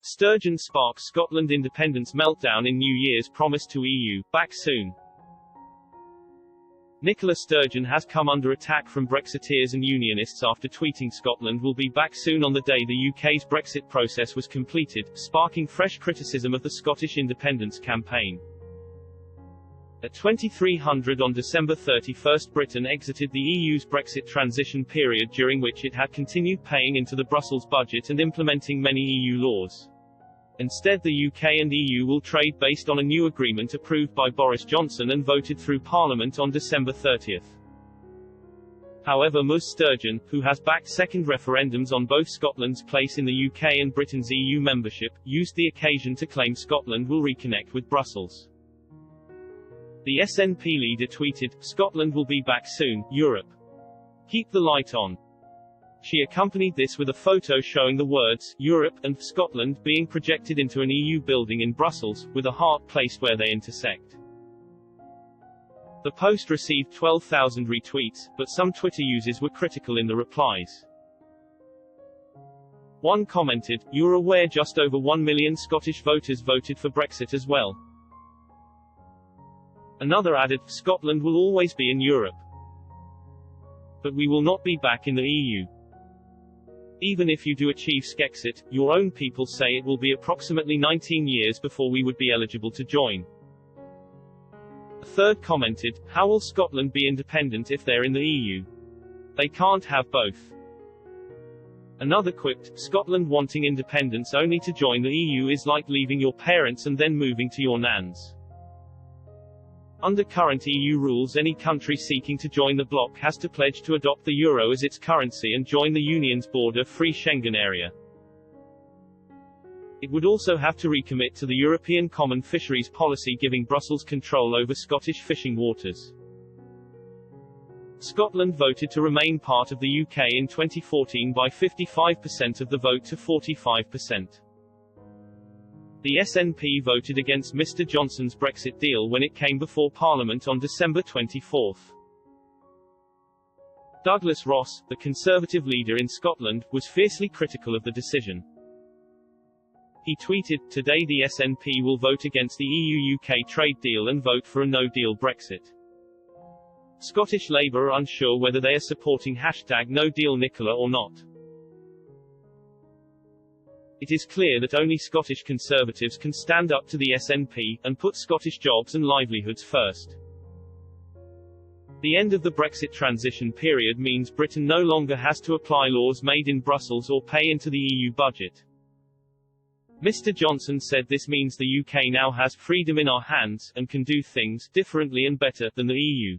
Sturgeon sparks Scotland independence meltdown in New Year's promise to EU, back soon. NICOLA Sturgeon has come under attack from Brexiteers and unionists after tweeting Scotland will be back soon on the day the UK's Brexit process was completed, sparking fresh criticism of the Scottish independence campaign. At 2300 on December 31, Britain exited the EU's Brexit transition period, during which it had continued paying into the Brussels budget and implementing many EU laws. Instead, the UK and EU will trade based on a new agreement approved by Boris Johnson and voted through Parliament on December 30. However, Ms Sturgeon, who has backed second referendums on both Scotland's place in the UK and Britain's EU membership, used the occasion to claim Scotland will reconnect with Brussels. The SNP leader tweeted, "Scotland will be back soon, Europe. Keep the light on." She accompanied this with a photo showing the words, Europe, and Scotland being projected into an EU building in Brussels, with a heart placed where they intersect. The post received 12,000 retweets, but some Twitter users were critical in the replies. One commented, "You're aware just over 1 million Scottish voters voted for Brexit as well." Another added, "Scotland will always be in Europe. But we will not be back in the EU. Even if you do achieve Skexit, your own people say it will be approximately 19 years before we would be eligible to join." A third commented, "How will Scotland be independent if they're in the EU? They can't have both." Another quipped, "Scotland wanting independence only to join the EU is like leaving your parents and then moving to your nans." Under current EU rules, any country seeking to join the bloc has to pledge to adopt the euro as its currency and join the Union's border-free Schengen area. It would also have to recommit to the European Common Fisheries Policy, giving Brussels control over Scottish fishing waters. Scotland voted to remain part of the UK in 2014 by 55% of the vote to 45%. The SNP voted against Mr Johnson's Brexit deal when it came before Parliament on December 24. Douglas Ross, the Conservative leader in Scotland, was fiercely critical of the decision. He tweeted, "Today the SNP will vote against the EU-UK trade deal and vote for a no-deal Brexit. Scottish Labour are unsure whether they are supporting #NoDeal Nicola or not. It is clear that only Scottish Conservatives can stand up to the SNP, and put Scottish jobs and livelihoods first. The end of the Brexit transition period means Britain no longer has to apply laws made in Brussels or pay into the EU budget. Mr Johnson said this means the UK now has freedom in our hands, and can do things differently and better than the EU.